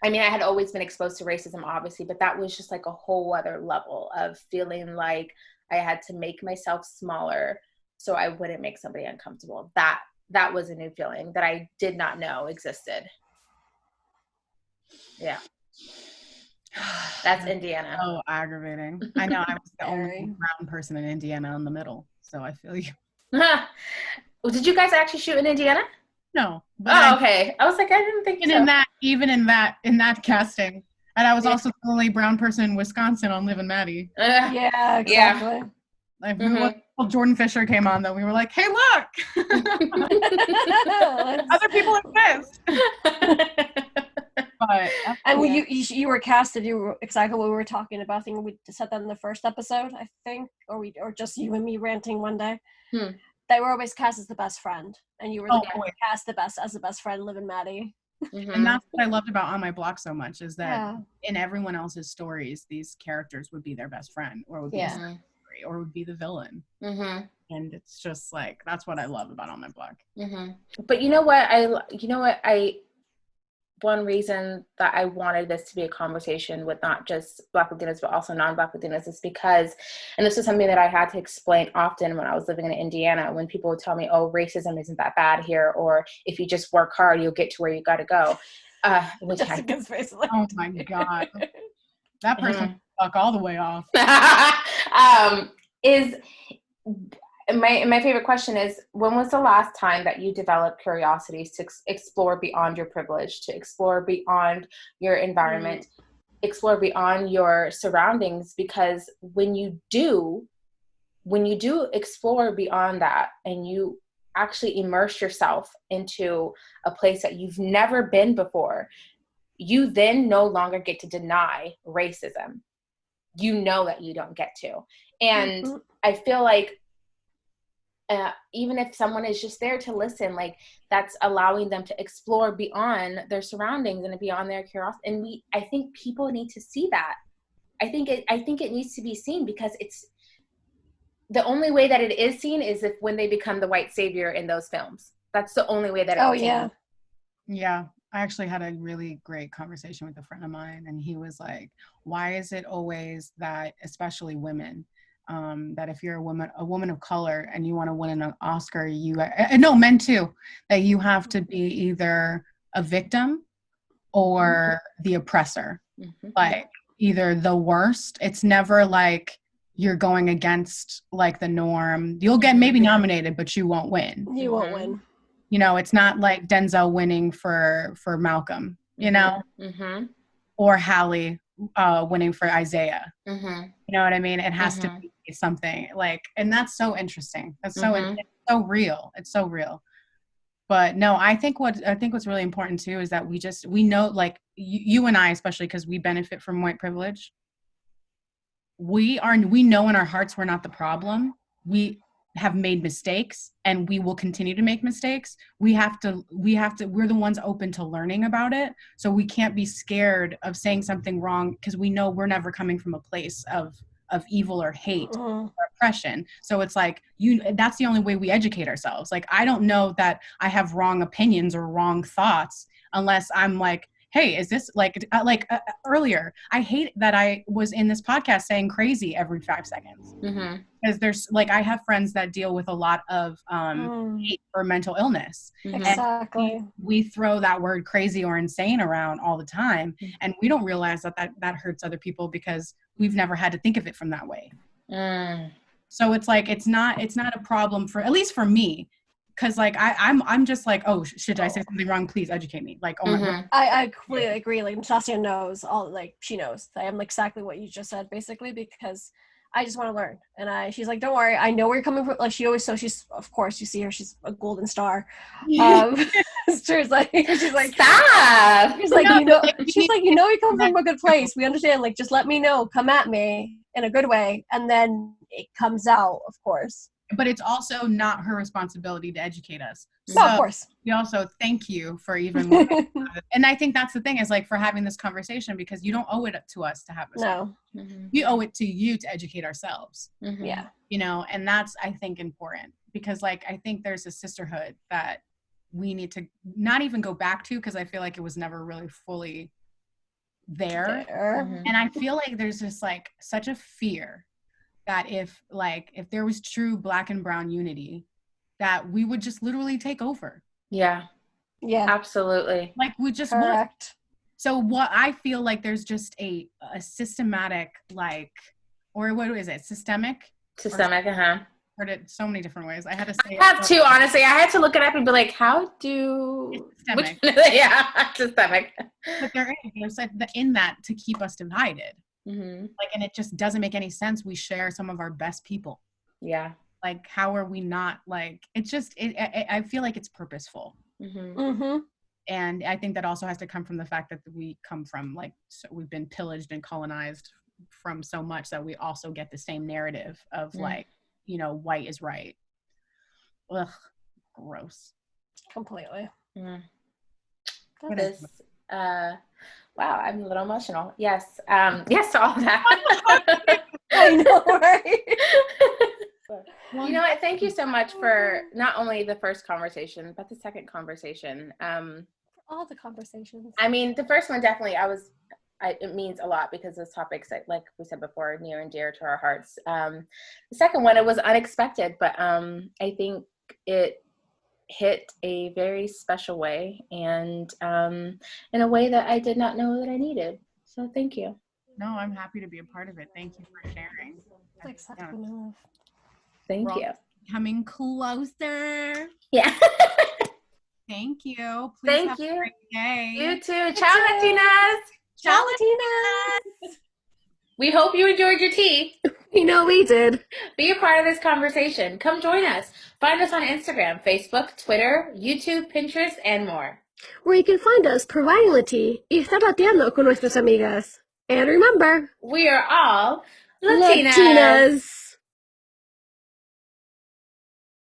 [SPEAKER 2] I mean, I had always been exposed to racism, obviously, but that was just like a whole other level of feeling like I had to make myself smaller so I wouldn't make somebody uncomfortable. That was a new feeling that I did not know existed. Yeah. That's Indiana.
[SPEAKER 3] So aggravating. I know, I was the only brown person in Indiana in the middle, so I feel you.
[SPEAKER 2] Well, did you guys actually shoot in Indiana?
[SPEAKER 3] No. But
[SPEAKER 2] okay. I was like, I didn't think so.
[SPEAKER 3] Even in that casting. And I was also the only brown person in Wisconsin on Liv and Maddie.
[SPEAKER 1] Yeah, exactly.
[SPEAKER 3] Yeah. Like, well, Jordan Fisher came on, though. We were like, hey, look! Other people exist!
[SPEAKER 1] And you were casted. You were exactly what we were talking about. I think we said that in the first episode. I think, or just you and me ranting one day. They were always cast as the best friend, and you were cast as the best friend, Liv and Maddie.
[SPEAKER 3] And that's what I loved about On My Block so much, is that in everyone else's stories, these characters would be their best friend, or would be a story, or would be the villain. And it's just like, that's what I love about On My Block.
[SPEAKER 2] But one reason that I wanted this to be a conversation with not just Black Latinas, but also non-Black Latinas is because, and this is something that I had to explain often when I was living in Indiana, when people would tell me, oh, racism isn't that bad here, or if you just work hard, you'll get to where you got to go.
[SPEAKER 1] Jessica's face, like,
[SPEAKER 3] oh my God. That person fuck all the way off.
[SPEAKER 2] My favorite question is, when was the last time that you developed curiosities to explore beyond your privilege, to explore beyond your environment, explore beyond your surroundings? Because when you do explore beyond that, and you actually immerse yourself into a place that you've never been before, you then no longer get to deny racism. You know that you don't get to. And I feel like even if someone is just there to listen, like, that's allowing them to explore beyond their surroundings and beyond their curiosity. And I think people need to see that. I think it needs to be seen, because it's the only way that it is seen is if when they become the white savior in those films. That's the only way that it's seen.
[SPEAKER 3] Yeah. I actually had a really great conversation with a friend of mine, and he was like, why is it always that, especially women, that if you're a woman of color and you want to win an Oscar, no, men too, that you have to be either a victim or the oppressor, like either the worst. It's never like you're going against like the norm. You'll get maybe nominated, but you won't win.
[SPEAKER 1] You won't win.
[SPEAKER 3] You know, it's not like Denzel winning for Malcolm, you know, or Hallie winning for Isaiah. You know what I mean? It has to be something like, and that's so interesting. That's it's so real. It's so real. But no, I think what's really important too is that we know, like you and I, especially because we benefit from white privilege. We know in our hearts we're not the problem. We have made mistakes, and we will continue to make mistakes. We're the ones open to learning about it. So we can't be scared of saying something wrong, because we know we're never coming from a place of evil or hate or oppression. So it's like, that's the only way we educate ourselves. Like, I don't know that I have wrong opinions or wrong thoughts unless I'm like, hey, is this earlier, I hate that I was in this podcast saying crazy every 5 seconds. Because there's like, I have friends that deal with a lot of hate or mental illness.
[SPEAKER 1] Exactly.
[SPEAKER 3] And we throw that word crazy or insane around all the time. And we don't realize that hurts other people because we've never had to think of it from that way. So it's like, it's not a problem for, at least for me. Cause like I'm just like, oh, should I say something wrong? Please educate me. Like, oh my God.
[SPEAKER 1] I completely agree. Like, Nastasia knows she knows. I am exactly what you just said, basically, because I just want to learn. And she's like, don't worry, I know where you're coming from. Like, she's, of course, you see her, she's a golden star. It's true. She's like,
[SPEAKER 2] stop.
[SPEAKER 1] She's like, you know, you come from a good place. We understand. Like, just let me know. Come at me in a good way, and then it comes out, of course.
[SPEAKER 3] But it's also not her responsibility to educate us.
[SPEAKER 1] So, of course.
[SPEAKER 3] We also thank you for even and I think that's the thing, is like, for having this conversation, because you don't owe it to us to have this.
[SPEAKER 1] No.
[SPEAKER 3] We owe it to you to educate ourselves.
[SPEAKER 1] Yeah.
[SPEAKER 3] You know, and that's, I think, important, because like, I think there's a sisterhood that we need to not even go back to, because I feel like it was never really fully there. And I feel like there's just like such a fear that if there was true Black and brown unity, that we would just literally take over.
[SPEAKER 2] Yeah, absolutely.
[SPEAKER 3] Like, we just
[SPEAKER 1] would.
[SPEAKER 3] So what I feel like, there's just a systematic, like, or what is it? Systemic. Heard it so many different ways. I had to say.
[SPEAKER 2] I have to, honestly. I had to look it up and be like, how do?
[SPEAKER 3] It's systemic.
[SPEAKER 2] Systemic.
[SPEAKER 3] But there's like in that to keep us divided. Like, and it just doesn't make any sense. We share some of our best people.
[SPEAKER 2] Yeah.
[SPEAKER 3] Like, how are we not, like, it's just, I feel like it's purposeful. And I think that also has to come from the fact that we come from so we've been pillaged and colonized from so much that we also get the same narrative of white is right. Ugh, gross.
[SPEAKER 1] Completely.
[SPEAKER 2] This, wow, I'm a little emotional. Yes, yes to all of that.
[SPEAKER 1] I know, right?
[SPEAKER 2] You know what? Thank you so much for not only the first conversation, but the second conversation.
[SPEAKER 1] All the conversations.
[SPEAKER 2] I mean, the first one definitely, it means a lot because those topics, like we said before, are near and dear to our hearts. The second one, it was unexpected, but I think it hit a very special way, and in a way that I did not know that I needed. So thank you.
[SPEAKER 3] No, I'm happy to be a part of it. Thank you for sharing.
[SPEAKER 1] It's like such good enough.
[SPEAKER 2] Thank you.
[SPEAKER 3] Coming closer.
[SPEAKER 2] Yeah.
[SPEAKER 3] Thank you. Please
[SPEAKER 2] Thank
[SPEAKER 3] have
[SPEAKER 2] you.
[SPEAKER 3] a great day.
[SPEAKER 2] You too. Ciao, Latinas.
[SPEAKER 1] Ciao, Latina.
[SPEAKER 2] We hope you enjoyed your tea.
[SPEAKER 1] You know we did.
[SPEAKER 2] Be a part of this conversation. Come join us. Find us on Instagram, Facebook, Twitter, YouTube, Pinterest, and more.
[SPEAKER 1] Where you can find us providing la tea y estar lateando con nuestras amigas. And remember,
[SPEAKER 2] We are all Latinas.
[SPEAKER 1] Latinas.